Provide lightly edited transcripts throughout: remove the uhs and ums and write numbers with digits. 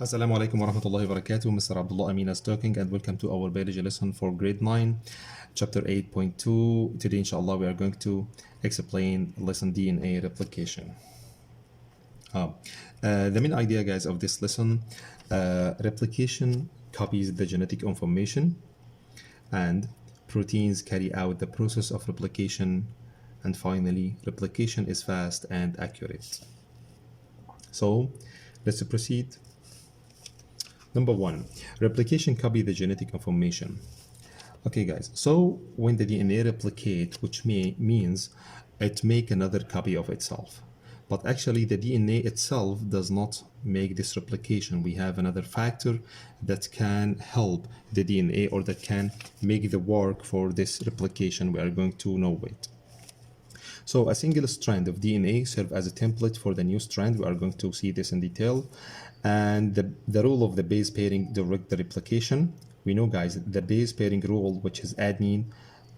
Assalamu alaikum wa rahmatullahi wa barakatuh. Mr. Abdullah Amin is talking and welcome to our biology lesson for grade 9, chapter 8.2. Today, inshallah, we are going to explain lesson DNA replication. The main idea, guys, of this lesson, replication copies the genetic information and proteins carry out the process of replication, and finally, replication is fast and accurate. So, let's proceed. Number one, replication copy the genetic information. Okay, guys, so when the DNA replicate, which means it make another copy of itself. But actually the DNA itself does not make this replication. We have another factor that can help the DNA or that can make the work for this replication. We are going to know it. So a single strand of DNA serves as a template for the new strand. We are going to see this in detail. And the rule of the base pairing direct the replication. We know, guys, the base pairing rule, which is adenine,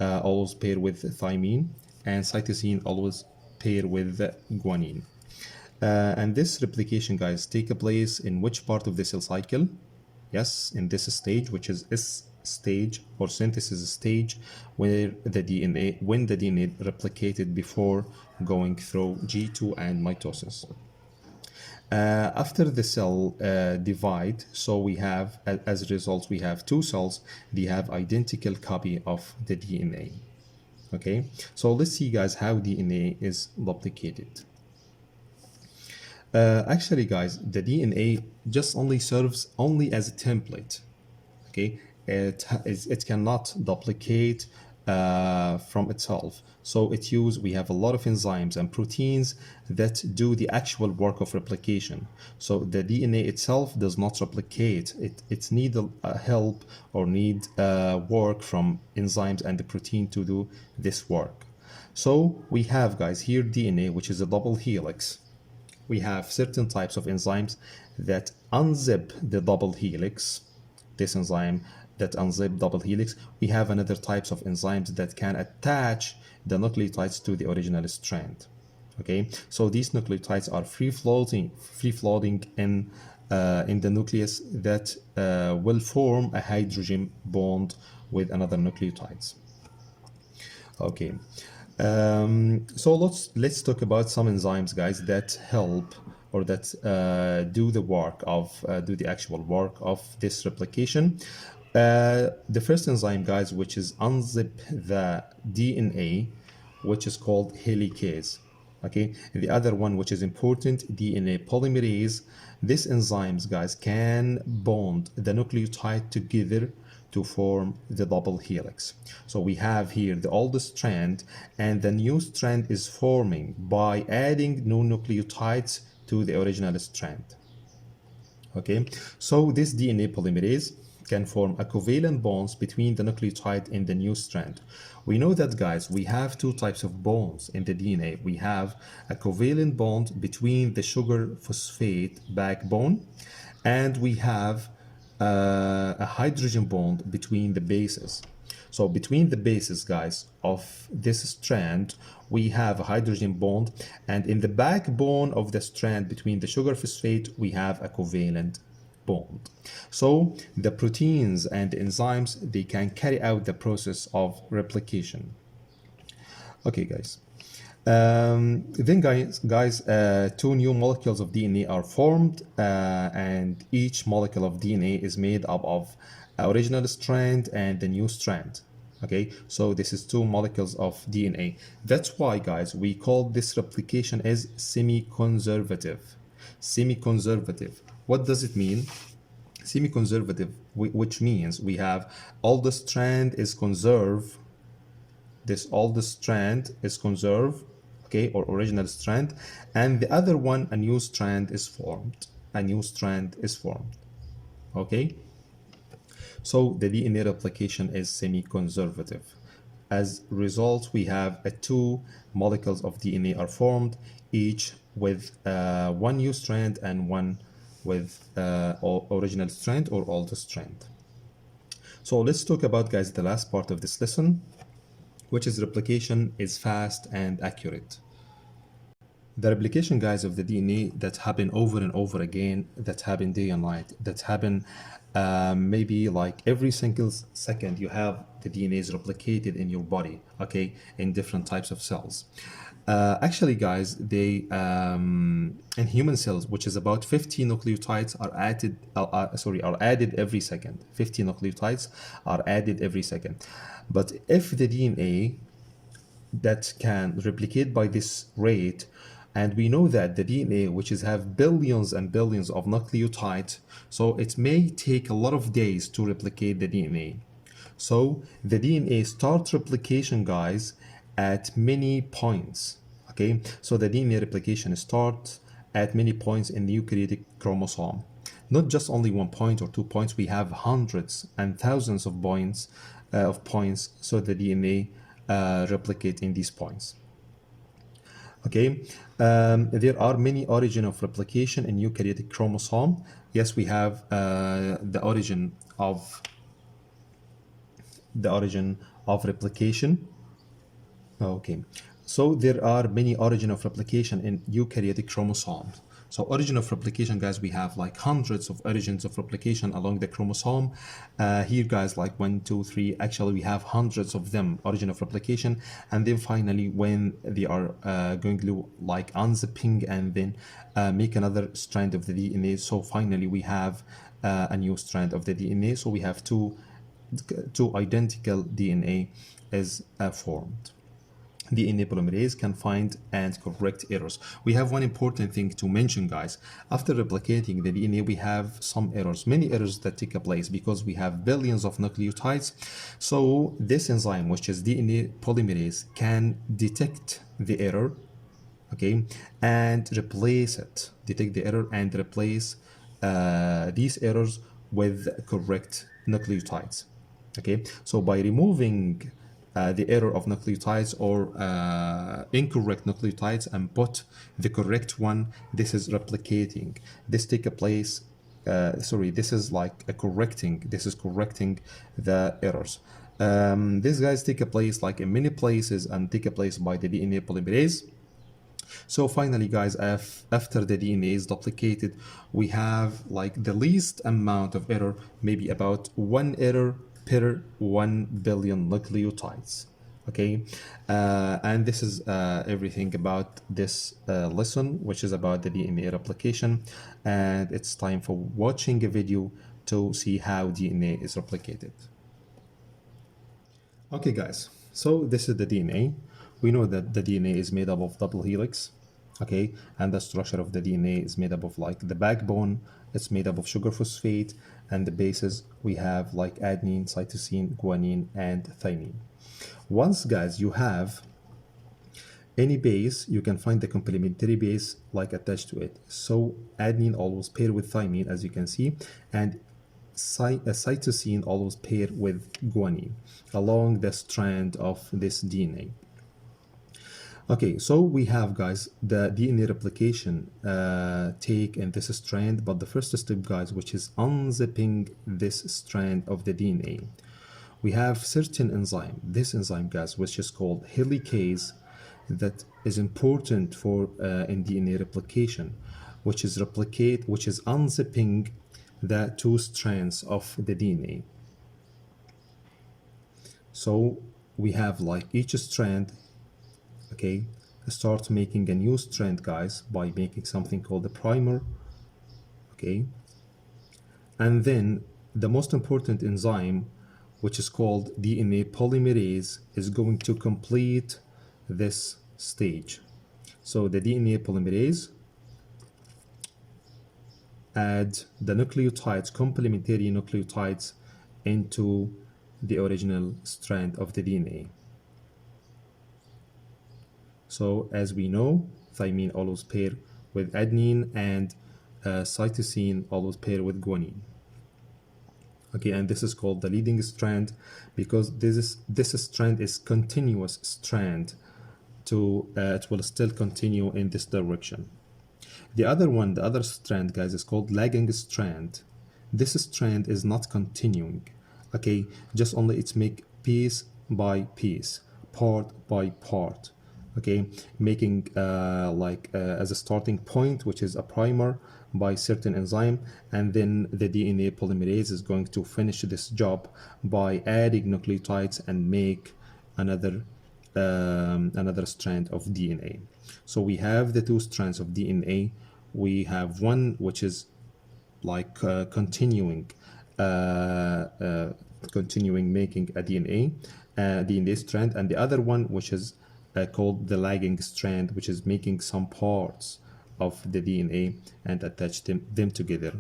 always pair with thymine, and cytosine always pair with guanine. And this replication, guys, take place in which part of the cell cycle? Yes, in this stage, which is S stage or synthesis stage, where the DNA, when the DNA replicated before going through G2 and mitosis. After the cell divide, so we have, as a result, we have two cells. They have identical copy of the DNA. Okay, so let's see, guys, how DNA is duplicated. Actually, guys, the DNA just only serves only as a template. Okay, it cannot duplicate from itself. So we have a lot of enzymes and proteins that do the actual work of replication. So the DNA itself does not replicate. It needs help or need work from enzymes and the protein to do this work. So we have, guys, here DNA, which is a double helix. We have certain types of enzymes that unzip the double helix. This enzyme that unzip double helix. We have another types of enzymes that can attach the nucleotides to the original strand. Okay, so these nucleotides are free floating in the nucleus that will form a hydrogen bond with another nucleotides. Okay, so let's talk about some enzymes, guys, that help or that do the actual work of this replication. The first enzyme, guys, which is unzip the DNA, which is called helicase. Okay, the other one, which is important, DNA polymerase. These enzymes, guys, can bond the nucleotide together to form the double helix. So we have here the old strand, and the new strand is forming by adding new nucleotides to the original strand. Okay, so this DNA polymerase can form a covalent bonds between the nucleotide and the new strand. We know that, guys, we have two types of bonds in the DNA. We have a covalent bond between the sugar phosphate backbone, and we have a hydrogen bond between the bases. So between the bases, guys, of this strand, we have a hydrogen bond, and in the backbone of the strand between the sugar phosphate, we have a covalent bond. So the proteins and enzymes, they can carry out the process of replication. Okay, guys. Then guys, two new molecules of DNA are formed, and each molecule of DNA is made up of original strand and the new strand. Okay, so this is two molecules of DNA. That's why, guys, we call this replication as semi-conservative. Semi-conservative. What does it mean? Semi-conservative, which means we have all the strand is conserved. This all the strand is conserved, okay, or original strand, and the other one, a new strand is formed. A new strand is formed. Okay. So the DNA replication is semi-conservative. As a result, we have two molecules of DNA are formed, each with one new strand and one with original strand or old strand. So let's talk about, guys, the last part of this lesson, which is replication is fast and accurate. The replication, guys, of the DNA that happen over and over again, that happen day and night, that happen maybe like every single second, you have the DNA is replicated in your body, okay, in different types of cells. Actually, guys, they in human cells, which is about 50 nucleotides are added. Are added every second. 50 nucleotides are added every second. But if the DNA that can replicate by this rate, and we know that the DNA, which is have billions and billions of nucleotides, so it may take a lot of days to replicate the DNA. So the DNA starts replication, guys, at many points. Okay, so the DNA replication starts at many points in the eukaryotic chromosome. Not just only 1 point or 2 points, we have hundreds and thousands of points, so the DNA replicate in these points. Okay, there are many origin of replication in eukaryotic chromosome. Yes, we have the origin of replication. Okay, so there are many origin of replication in eukaryotic chromosomes. So origin of replication, guys, we have like hundreds of origins of replication along the chromosome. Here, guys, like 1, 2, 3. Actually, we have hundreds of them, origin of replication. And then finally, when they are going to like unzipping and then make another strand of the DNA. So finally, we have a new strand of the DNA. So we have two identical DNA is formed. DNA polymerase can find and correct errors. We have one important thing to mention, guys. After replicating the DNA, we have some errors, many errors that take place because we have billions of nucleotides. So this enzyme, which is DNA polymerase, can detect the error, okay, and replace it, detect the error and replace these errors with correct nucleotides. Okay, so by removing the error of nucleotides or incorrect nucleotides and put the correct one, this is replicating. This take a place. This is like a correcting. This is correcting the errors. These guys take a place like in many places and take a place by the DNA polymerase. So finally, guys, after the DNA is duplicated, we have like the least amount of error, maybe about 1 error per 1 billion nucleotides. Okay, and this is everything about this lesson, which is about the DNA replication. And it's time for watching a video to see how DNA is replicated. Okay, guys, so this is the DNA. We know that the DNA is made up of double helix, okay, and the structure of the DNA is made up of like the backbone, it's made up of sugar phosphate, and the bases we have like adenine, cytosine, guanine, and thymine. Once, guys, you have any base, you can find the complementary base like attached to it. So adenine always pair with thymine, as you can see, and cytosine always pair with guanine along the strand of this DNA. Okay, so we have, guys, the DNA replication take in this strand, but the first step, guys, which is unzipping this strand of the DNA. We have certain enzyme, this enzyme, guys, which is called helicase, that is important for in DNA replication, which is unzipping the two strands of the DNA. So we have like each strand, okay, start making a new strand, guys, by making something called the primer, okay, and then the most important enzyme, which is called DNA polymerase, is going to complete this stage. So the DNA polymerase add the nucleotides, complementary nucleotides, into the original strand of the DNA. So as we know, thymine always pair with adenine, and cytosine always pair with guanine. Okay, and this is called the leading strand because this strand is continuous strand. It will still continue in this direction. The other strand, guys, is called lagging strand. This strand is not continuing. Okay, just only it's make piece by piece, part by part. okay, making as a starting point, which is a primer by certain enzyme, and then the DNA polymerase is going to finish this job by adding nucleotides and make another another strand of DNA. So we have the two strands of DNA. We have one which is like uh, uh, continuing making a DNA strand, and the other one which is called the lagging strand, which is making some parts of the DNA and attach them together.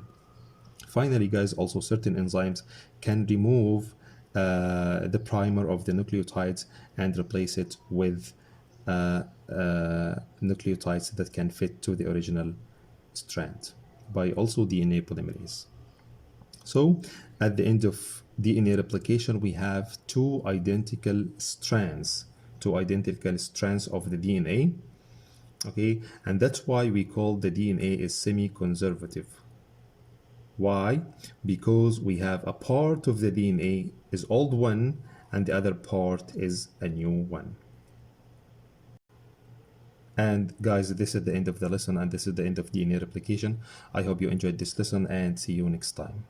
Finally, guys, also certain enzymes can remove the primer of the nucleotides and replace it with nucleotides that can fit to the original strand by also DNA polymerase. So at the end of DNA replication, we have two identical strands of the DNA. Okay, and that's why we call the DNA is semi-conservative. Why? Because we have a part of the DNA is old one and the other part is a new one. And guys, this is the end of the lesson, and this is the end of DNA replication. I hope you enjoyed this lesson, and see you next time.